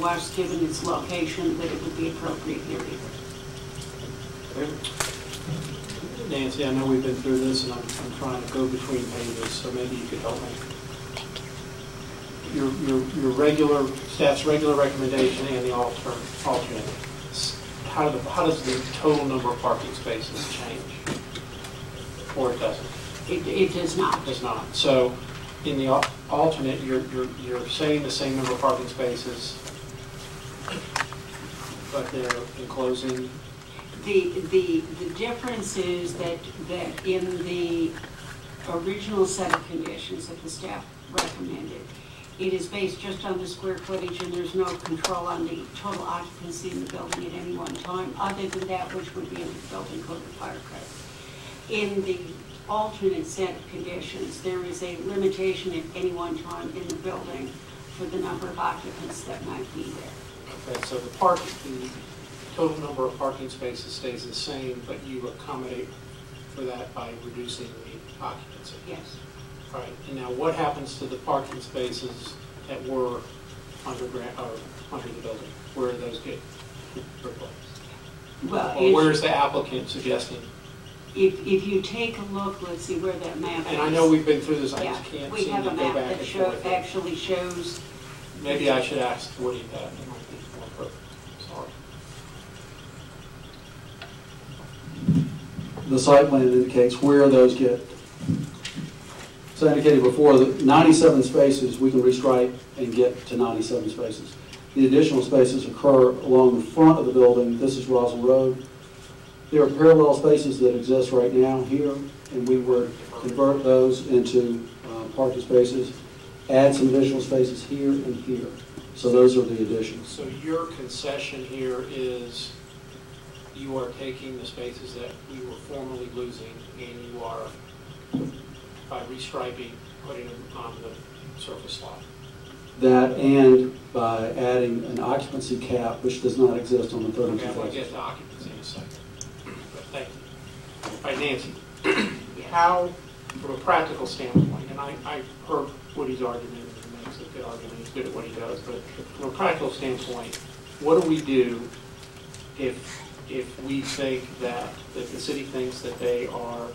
us, given its location, that it would be appropriate here either. Nancy, I know we've been through this, and I'm trying to go between pages, so maybe you could help me. Your regular staff's regular recommendation and the alternate. How does the total number of parking spaces change, or it doesn't? It does not. It does not. So, in the alternate, you're saying the same number of parking spaces, but they're enclosing. The difference is that in the original set of conditions that the staff recommended, it is based just on the square footage, and there's no control on the total occupancy in the building at any one time, other than that which would be in the building code or fire code. In the alternate set of conditions, there is a limitation at any one time in the building for the number of occupants that might be there. Okay, so the total number of parking spaces stays the same, but you accommodate for that by reducing the occupancy. Yes. Right. And now, what happens to the parking spaces that were underground or under the building? Where do those get replaced? Well, or where's the applicant suggesting? If you take a look, let's see where that map is. And I know we've been through this. I just can't we seem have to a go map back that and forth. actually shows. Maybe I should ask Woody that. It might be more appropriate. Sorry. The site plan indicates where those get. As I indicated before, the 97 spaces we can restripe and get to 97 spaces. The additional spaces occur along the front of the building. This is Roswell Road. There are parallel spaces that exist right now here, and we would convert those into parking spaces, add some additional spaces here and here. So those are the additions. So your concession here is you are taking the spaces that we were formerly losing, and you are, by restriping, putting them on the surface lot. That, and by adding an occupancy cap, which does not exist on the 32 Okay, I want to get to occupancy in a second. But thank you. All right, Nancy, how, from a practical standpoint, and I heard Woody's argument, and he makes a good argument, he's good at what he does, but from a practical standpoint, what do we do if we think that the city thinks that they are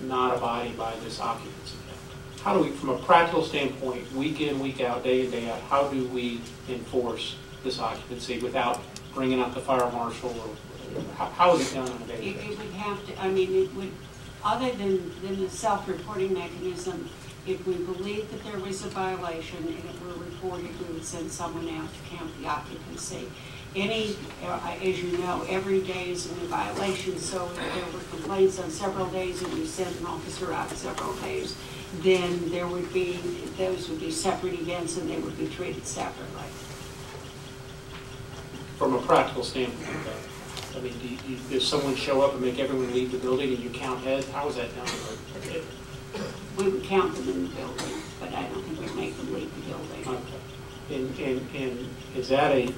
not abiding by this occupancy cap? How do we, from a practical standpoint, week in, week out, day in, day out, how do we enforce this occupancy without bringing out the fire marshal? Or how is it done on a daily basis? It would have to, I mean, it would, other than the self-reporting mechanism, if we believed that there was a violation and it were reported, we would send someone out to count the occupancy. As you know, every day is a new violation, so if there were complaints on several days and you sent an officer out several days, then there would be, those would be separate events and they would be treated separately. From a practical standpoint, though, I mean, does someone show up and make everyone leave the building and you count heads? How is that done? We would count them in the building, but I don't think we'd make them leave the building. Okay. And is that a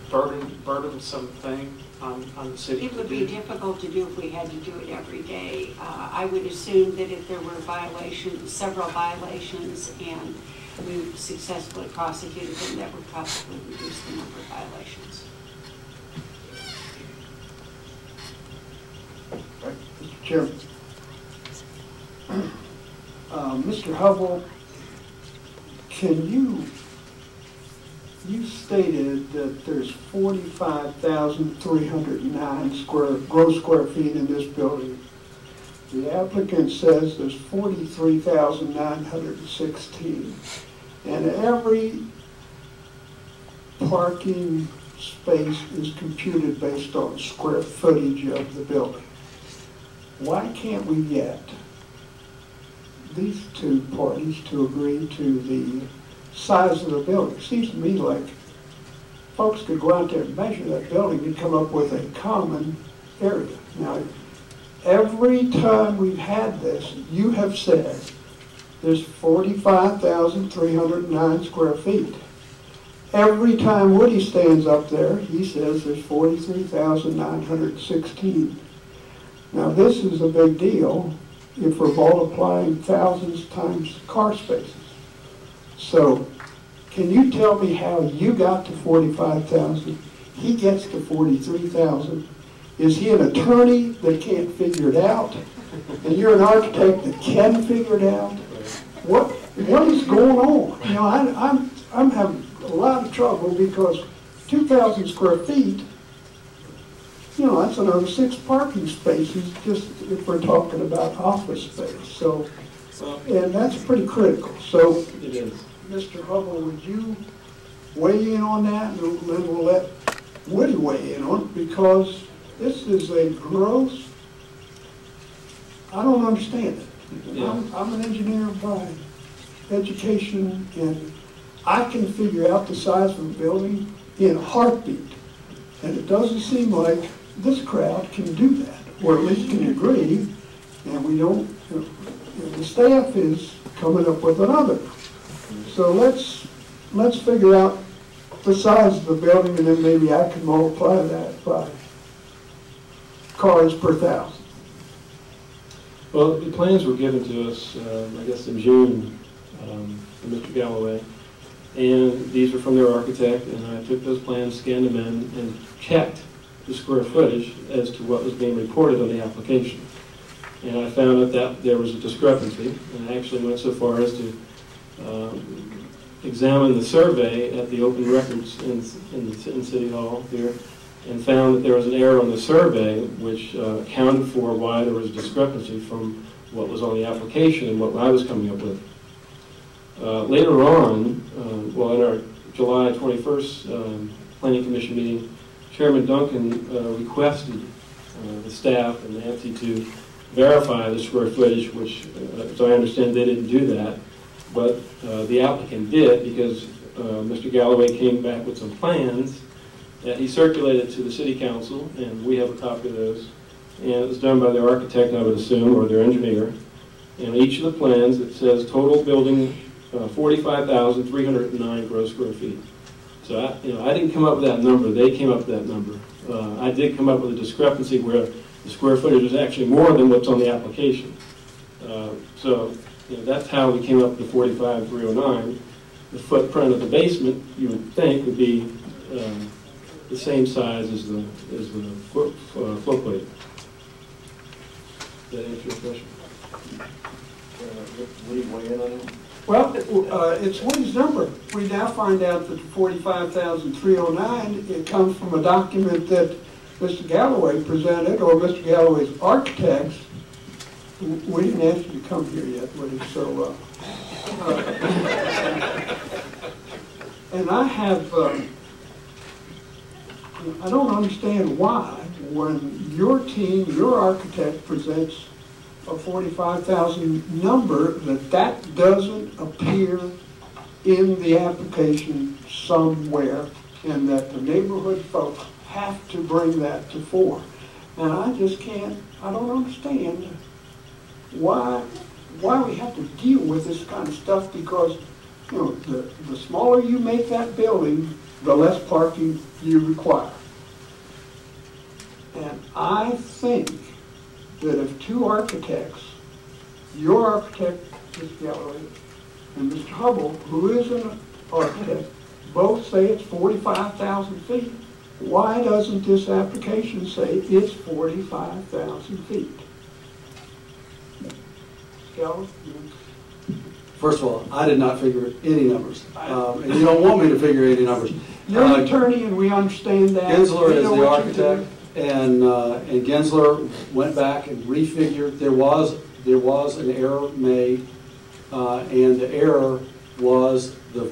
burdensome thing on the city? It would be difficult to do if we had to do it every day. I would assume that if there were violations, several violations, and we successfully prosecuted them, that would probably reduce the number of violations. Mr. Chairman, Mr. Hubble, you stated that there's 45,309 gross square feet in this building. The applicant says there's 43,916, and every parking space is computed based on square footage of the building. Why can't we get these two parties to agree to the size of the building? It seems to me like folks could go out there and measure that building and come up with a common area. Now, every time we've had this, you have said there's 45,309 square feet. Every time Woody stands up there, he says there's 43,916. Now, this is a big deal if we're multiplying thousands times car spaces. So Can you tell me how you got to 45,000? He gets to 43,000. Is he an attorney that can't figure it out? And you're an architect that can figure it out? What is going on? You know, I'm having a lot of trouble because 2,000 square feet, you know, that's another 6 parking spaces just if we're talking about office space. So, and that's pretty critical. So, it is. Mr. Hubble, would you weigh in on that? And then we'll let Woody weigh in on it because this is a gross, I don't understand it. Yeah. I'm an engineer by education, and I can figure out the size of a building in a heartbeat. And it doesn't seem like this crowd can do that, or at least can agree, and we don't, the staff is coming up with another. So let's figure out the size of the building, and then maybe I can multiply that by cars per 1,000. Well, the plans were given to us, I guess, in June from Mr. Galloway, and these were from their architect, and I took those plans, scanned them in, and checked the square footage as to what was being reported on the application. And I found out that there was a discrepancy, and I actually went so far as to examine the survey at the open records in City Hall here, and found that there was an error on the survey which accounted for why there was a discrepancy from what was on the application and what I was coming up with. Later on, well, in our July 21st Planning Commission meeting, Chairman Duncan requested the staff and Nancy to verify the square footage, which, as I understand, they didn't do that, but the applicant did because Mr. Galloway came back with some plans that he circulated to the City Council, and we have a copy of those. And it was done by their architect, I would assume, or their engineer. And each of the plans, it says total building 45,309 gross square feet. So I didn't come up with that number. They came up with that number. I did come up with a discrepancy where the square footage was actually more than what's on the application. So that's how we came up with the 45,309. The footprint of the basement, you would think, would be the same size as the floor plate. Does that answer your question? What do you weigh in on it? Well, it's Woody's number. We now find out that 45,309, it comes from a document that Mr. Galloway presented, or Mr. Galloway's architects. We didn't ask you to come here yet, Woody, so... and I have... I don't understand why, when your team, your architect presents a 45,000 number, that doesn't appear in the application somewhere, and that the neighborhood folks have to bring that to fore. And I just can't, I don't understand why we have to deal with this kind of stuff, because the smaller you make that building, the less parking you require. And I think that if two architects, your architect, Mr. Galloway, and Mr. Hubble, who is an architect, both say it's 45,000 feet, why doesn't this application say it's 45,000 feet? Galloway? First of all, I did not figure any numbers, and you don't want me to figure any numbers. You're an attorney, and we understand that. Gensler is the architect, and Gensler went back and refigured. There was an error made, and the error was the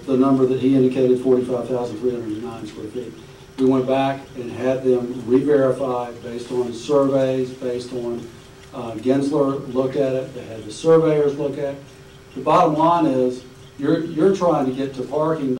number that he indicated, 45,309 square feet. We went back and had them re-verify based on surveys, based on Gensler looked at it, they had the surveyors look at it. The bottom line is you're trying to get to parking